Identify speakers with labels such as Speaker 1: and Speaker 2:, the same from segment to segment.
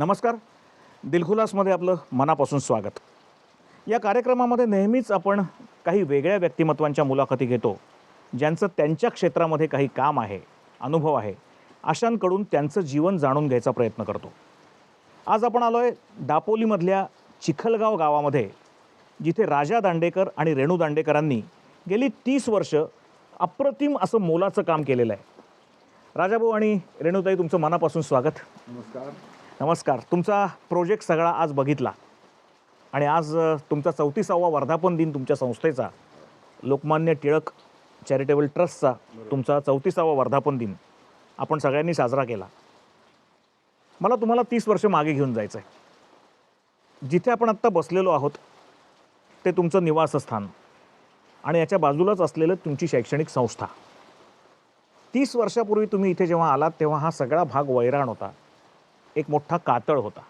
Speaker 1: नमस्कार. दिलखुलासमध्ये आपलं मनापासून स्वागत. या कार्यक्रमामध्ये नेहमीच आपण काही वेगळ्या व्यक्तिमत्वांच्या मुलाखती घेतो, ज्यांचं त्यांच्या क्षेत्रामध्ये काही काम आहे, अनुभव आहे, अशांकडून त्यांचं जीवन जाणून घ्यायचा प्रयत्न करतो. आज आपण आलो आहे दापोलीमधल्या चिखलगाव गावामध्ये, जिथे राजा दांडेकर आणि रेणू दांडेकरांनी गेली 30 वर्ष अप्रतिम असं मोलाचं काम केलेलं आहे. राजाभाऊ आणि रेणूताई, तुमचं मनापासून स्वागत.
Speaker 2: नमस्कार.
Speaker 1: नमस्कार. तुमचा प्रोजेक्ट सगळा आज बघितला आणि आज तुमचा 34वा वर्धापन दिन तुमच्या संस्थेचा, लोकमान्य टिळक चॅरिटेबल ट्रस्टचा तुमचा 34वा वर्धापन दिन आपण सगळ्यांनी साजरा केला. मला तुम्हाला 30 वर्ष मागे घेऊन जायचं आहे. जिथे आपण आत्ता बसलेलो आहोत ते तुमचं निवासस्थान आणि याच्या बाजूलाच असलेलं तुमची शैक्षणिक संस्था. 30 वर्षापूर्वी तुम्ही इथे जेव्हा आलात तेव्हा हा सगळा भाग वैराण होता, एक मोठा कातळ होता.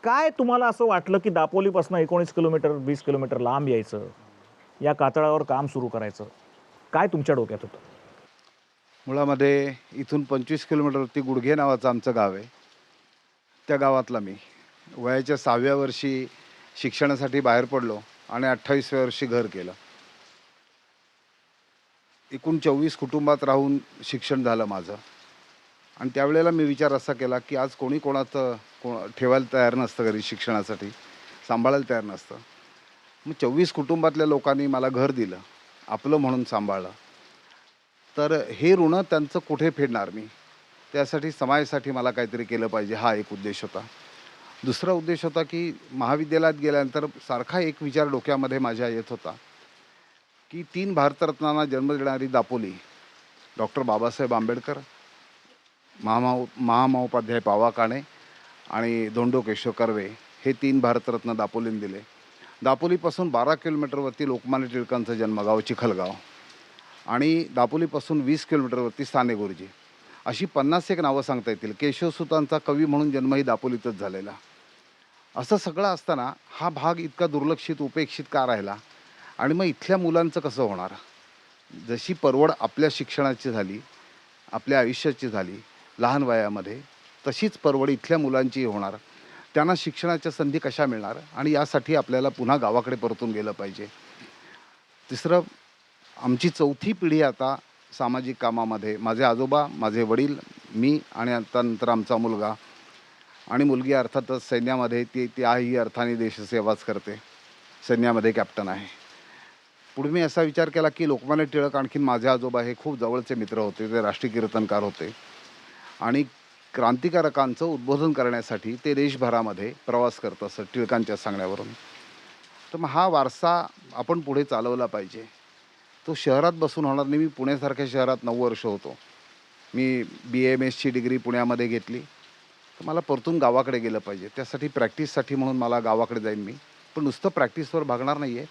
Speaker 1: काय तुम्हाला असं वाटलं की दापोलीपासून 19 किलोमीटर 20 किलोमीटर लांब यायचं, या कातळावर काम सुरू करायचं? काय तुमच्या डोक्यात होतं?
Speaker 2: मुळामध्ये इथून 25 किलोमीटरवरती गुडघे नावाचं आमचं गाव आहे. त्या गावातला मी वयाच्या 6व्या वर्षी शिक्षणासाठी बाहेर पडलो आणि 28व्या वर्षी घर केलं. एकूण 24 कुटुंबात राहून शिक्षण झालं माझं. आणि त्यावेळेला मी विचार असा केला की आज कोणी कोणाचं ठेवायला तयार नसतं, घरी शिक्षणासाठी सांभाळायला तयार नसतं. मग 24 कुटुंबातल्या लोकांनी मला घर दिलं, आपलं म्हणून सांभाळलं. तर हे ऋण त्यांचं कुठे फेडणार मी? त्यासाठी समाजासाठी मला काहीतरी केलं पाहिजे, हा एक उद्देश होता. दुसरा उद्देश होता की महाविद्यालयात गेल्यानंतर सारखा एक विचार डोक्यामध्ये माझ्या येत होता की 3 भारतरत्नांना जन्म देणारी दापोली, डॉक्टर बाबासाहेब आंबेडकर, महामहोपाध्याय पावा काणे आणि धोंडो केशव कर्वे, हे 3 भारतरत्न दापोलीने दिले. दापोलीपासून 12 किलोमीटरवरती लोकमान्य टिळकांचं जन्मगाव चिखलगाव आणि दापोलीपासून 20 किलोमीटरवरती साने गुरुजी, अशी 51 नावं सांगता येतील. केशवसुतांचा कवी म्हणून जन्मही दापोलीतच झालेला. असं सगळं असताना हा भाग इतका दुर्लक्षित, उपेक्षित का राहिला? आणि मग इथल्या मुलांचं कसं होणार? जशी परवड आपल्या शिक्षणाची झाली, आपल्या आयुष्याची झाली लहान वयामध्ये, तशीच परवड इथल्या मुलांची होणार. त्यांना शिक्षणाच्या संधी कशा मिळणार? आणि यासाठी आपल्याला पुन्हा गावाकडे परतून गेलं पाहिजे. तिसरं, आमची 4थी पिढी आता सामाजिक कामामध्ये, माझे आजोबा, माझे वडील, मी आणि आता नंतर आमचा मुलगा आणि मुलगी अर्थातच सैन्यामध्ये, त्याही अर्थाने देशसेवाच करते, सैन्यामध्ये कॅप्टन आहे. पुढे मी असा विचार केला की लोकमान्य टिळक, आणखीन माझे आजोबा हे खूप जवळचे मित्र होते. ते राष्ट्रीय कीर्तनकार होते आणि क्रांतिकारकांचं उद्बोधन करण्यासाठी ते देशभरामध्ये प्रवास करत असत टिळकांच्या सांगण्यावरून. तर मग हा वारसा आपण पुढे चालवला पाहिजे. तो शहरात बसून होणार नाही. मी पुण्यासारख्या शहरात 9 वर्ष होतो. मी BAMSची डिग्री पुण्यामध्ये घेतली. तर मला परतून गावाकडे गेलं पाहिजे. त्यासाठी प्रॅक्टिससाठी म्हणून मला गावाकडे जाईन मी. पण नुसतं प्रॅक्टिसवर भागणार नाही आहे.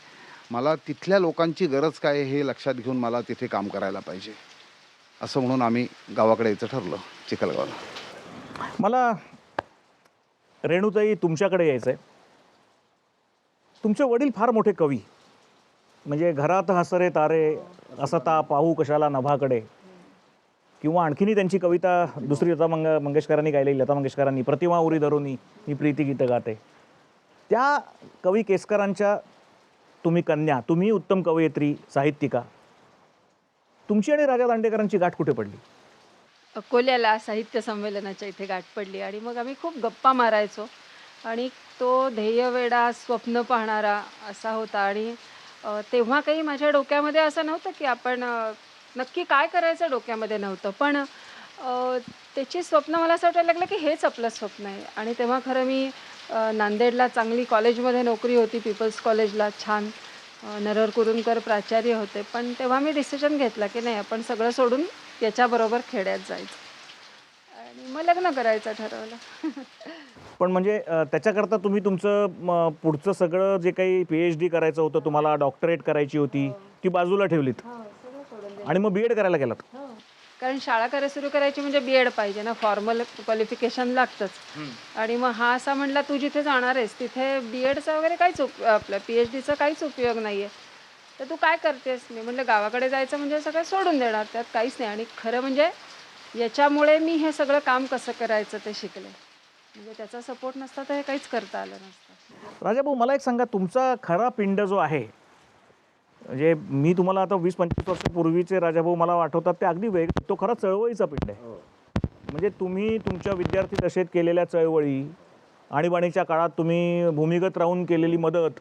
Speaker 2: मला तिथल्या लोकांची गरज काय आहे हे लक्षात घेऊन मला तिथे काम करायला पाहिजे. असं म्हणून आम्ही गावाकडे यायचं ठरलं, चिखलगावला.
Speaker 1: मला रेणूताई तुमच्याकडे यायचं आहे. तुमचे वडील फार मोठे कवी, म्हणजे घरात हसरे तारे असता पाहू कशाला नभाकडे, किंवा आणखीनही त्यांची कविता दुसरी लता मंगेशकरांनी गायलेली, लता मंगेशकरांनी, प्रतिमा उरी धरुनी मी प्रीती गीत गाते. त्या कवी केसकरांच्या तुम्ही कन्या, तुम्ही उत्तम कवयित्री, साहित्यिका. तुमची आणि राजा दांडेकरांची गाठ कुठे पडली?
Speaker 3: अकोल्याला साहित्य संमेलनाच्या इथे गाठ पडली आणि मग आम्ही खूप गप्पा मारायचो आणि तो ध्येयवेडा, स्वप्न पाहणारा असा होता. आणि तेव्हा काही माझ्या डोक्यामध्ये असं नव्हतं की आपण नक्की काय करायचं, डोक्यामध्ये नव्हतं. पण त्याची स्वप्न मला असं वाटायला लागलं की हेच आपलं स्वप्न आहे. आणि तेव्हा खरं मी नांदेडला चांगली कॉलेजमध्ये नोकरी होती, पीपल्स कॉलेजला, छान नरहर कुरुंदकर प्राचार्य होते. पण तेव्हा मी डिसिजन घेतला की नाही, आपण सगळं सोडून याच्याबरोबर खेड्यात जायचं आणि मग लग्न करायचं ठरवलं.
Speaker 1: पण म्हणजे त्याच्याकरता तुम्ही तुमचं पुढचं सगळं जे काही PhD करायचं होतं, तुम्हाला डॉक्टरेट करायची होती, ती बाजूला ठेवलीत
Speaker 3: सगळं सोडून दिलं.
Speaker 1: आणि मग BEd करायला गेलात?
Speaker 3: कारण शाळा सुरू करायची म्हणजे BEd पाहिजे ना, फॉर्मल क्वालिफिकेशन लागतंच. आणि मग हा असा म्हणला, तू जिथे जाणार आहेस तिथे BEdचा वगैरे काहीच आपलं PhDचा काहीच उपयोग नाही आहे, तर तू काय करतेस? मी म्हटलं गावाकडे जायचं म्हणजे सगळं सोडून देणार, त्यात काहीच नाही. आणि खरं म्हणजे याच्यामुळे मी हे सगळं काम कसं करायचं ते शिकले. म्हणजे त्याचा सपोर्ट नसता तर हे काहीच करता आलं नसतं.
Speaker 1: राजाभाऊ मला एक सांगा, तुमचा खरा पिंड जो आहे, म्हणजे मी तुम्हाला आता 20-25 वर्षापूर्वीचे राजाभाऊ मला आठवतात ते अगदी वेगळे, तो खरा चळवळीचा पिंड आहे. म्हणजे तुम्ही तुमच्या विद्यार्थी दशेत केलेल्या चळवळी, आणीबाणीच्या काळात तुम्ही भूमिगत राहून केलेली मदत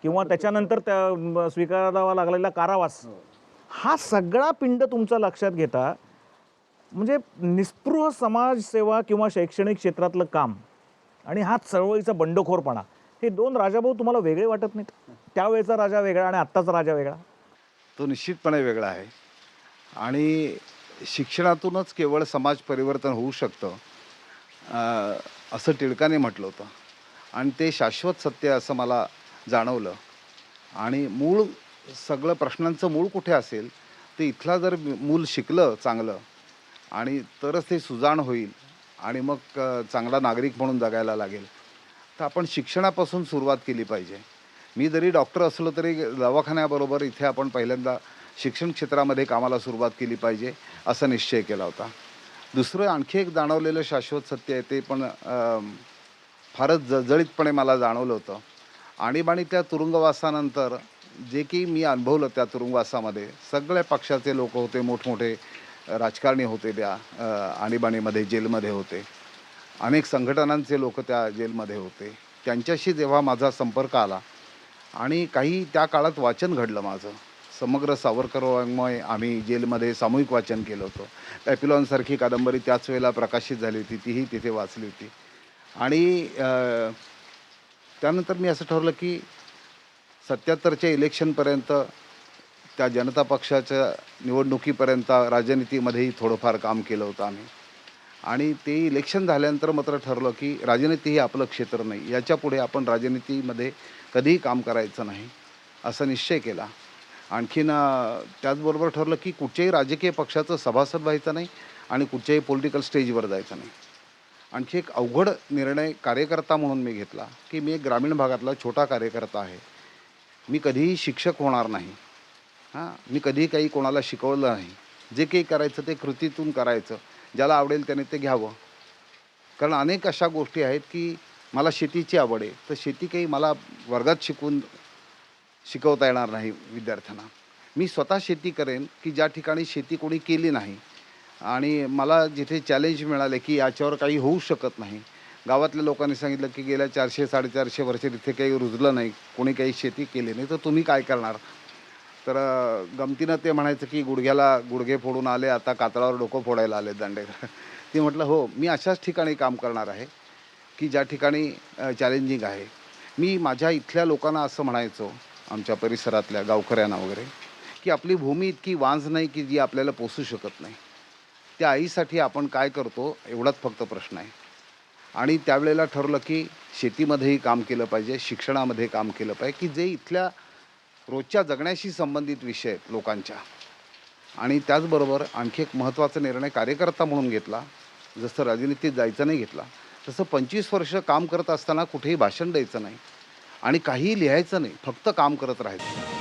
Speaker 1: किंवा त्याच्यानंतर त्या स्वीकारावा लागलेला कारावास, हा सगळा पिंड तुमचा लक्षात घेता म्हणजे निस्पृह समाजसेवा किंवा शैक्षणिक क्षेत्रातलं काम आणि हा चळवळीचा बंडखोरपणा, हे दोन राजाभाऊ तुम्हाला वेगळे वाटत नाहीत? त्यावेळेचा राजा वेगळा आणि आत्ताचा राजा वेगळा?
Speaker 2: तो निश्चितपणे वेगळा आहे आणि शिक्षणातूनच केवळ समाज परिवर्तन होऊ शकतं असं टिळकाने म्हटलं होतं आणि ते शाश्वत सत्य असं मला जाणवलं. आणि मूळ सगळं प्रश्नांचं मूळ कुठे असेल ते इथला जर मूल शिकलं चांगलं आणि तरच ते सुजाण होईल आणि मग चांगला नागरिक म्हणून जगायला लागेल. तर आपण शिक्षणापासून सुरुवात केली पाहिजे. मी जरी डॉक्टर असलो तरी दवाखान्याबरोबर इथे आपण पहिल्यांदा शिक्षण क्षेत्रामध्ये कामाला सुरुवात केली पाहिजे असा निश्चय केला होता. दुसरं आणखी एक जाणवलेलं शाश्वत सत्य आहे, ते पण फारच जळजळीतपणे मला जाणवलं होतं. आणीबाणीतल्या तुरुंगवासानंतर जे की मी अनुभवलं त्या तुरुंगवासामध्ये, सगळ्या पक्षाचे लोक होते, मोठमोठे राजकारणी होते, त्या आणीबाणीमध्ये जेलमध्ये होते, अनेक संघटनांचे लोक त्या जेलमध्ये होते. त्यांच्याशी जेव्हा माझा संपर्क आला आणि काही त्या काळात वाचन घडलं माझं, समग्र सावरकर वाङ्मय आम्ही जेलमध्ये सामूहिक वाचन केलं होतं. पॅपिलॉनसारखी कादंबरी त्याच वेळेला प्रकाशित झाली होती, तीही तिथे वाचली होती. आणि त्यानंतर मी असं ठरवलं की 77च्या इलेक्शनपर्यंत, त्या जनता पक्षाच्या निवडणुकीपर्यंत राजनीतीमध्येही थोडंफार काम केलं होतं आम्ही. आणि ते इलेक्शन झाल्यानंतर मात्र ठरलं की राजनीती ही आपलं क्षेत्र नाही, याच्यापुढे आपण राजनीतीमध्ये कधीही काम करायचं नाही असा निश्चय केला. आणखीन त्याचबरोबर ठरलं की कुठच्याही राजकीय पक्षाचं सभासद व्हायचं नाही आणि कुठच्याही पॉलिटिकल स्टेजवर जायचं नाही. आणखी एक अवघड निर्णय कार्यकर्ता म्हणून मी घेतला की मी एक ग्रामीण भागातला छोटा कार्यकर्ता आहे. मी कधीही शिक्षक होणार नाही. मी कधीही काही कोणाला शिकवलं नाही. जे काही करायचं ते कृतीतून करायचं. ज्याला आवडेल त्याने ते घ्यावं. कारण अनेक अशा गोष्टी आहेत की मला शेतीची आवड आहे, तर शेती काही मला वर्गात शिकवता येणार नाही विद्यार्थ्यांना. मी स्वतः शेती करेन की ज्या ठिकाणी शेती कोणी केली नाही आणि मला जिथे चॅलेंज मिळाले की याच्यावर काही होऊ शकत नाही. गावातल्या लोकांनी सांगितलं की गेल्या 400-450 वर्ष तिथे काही रुजलं नाही, कोणी काही शेती केली नाही, तर तुम्ही काय करणार? तर गमतीनं ते म्हणायचं की गुडघ्याला गुडघे फोडून आले, आता कातळावर डोकं फोडायला आले दांडेकर. ते म्हटलं हो, मी अशाच ठिकाणी काम करणार आहे की ज्या ठिकाणी चॅलेंजिंग आहे. मी माझ्या इथल्या लोकांना असं म्हणायचो, आमच्या परिसरातल्या गावकऱ्यांना वगैरे, की आपली भूमी इतकी वांझ नाही की जी आपल्याला पोसू शकत नाही. त्या आईसाठी आपण काय करतो एवढाच फक्त प्रश्न आहे. आणि त्यावेळेला ठरवलं की शेतीमध्येही काम केलं पाहिजे, शिक्षणामध्ये काम केलं पाहिजे, की जे इथल्या रोजच्या जगण्याशी संबंधित विषय आहेत लोकांच्या. आणि त्याचबरोबर आणखी एक महत्त्वाचा निर्णय कार्यकर्ता म्हणून घेतला. जसं राजनीतीत जायचं नाही घेतला, तसं 25 वर्ष काम करत असताना कुठेही भाषण द्यायचं नाही आणि काहीही लिहायचं नाही, फक्त काम करत राहायचं.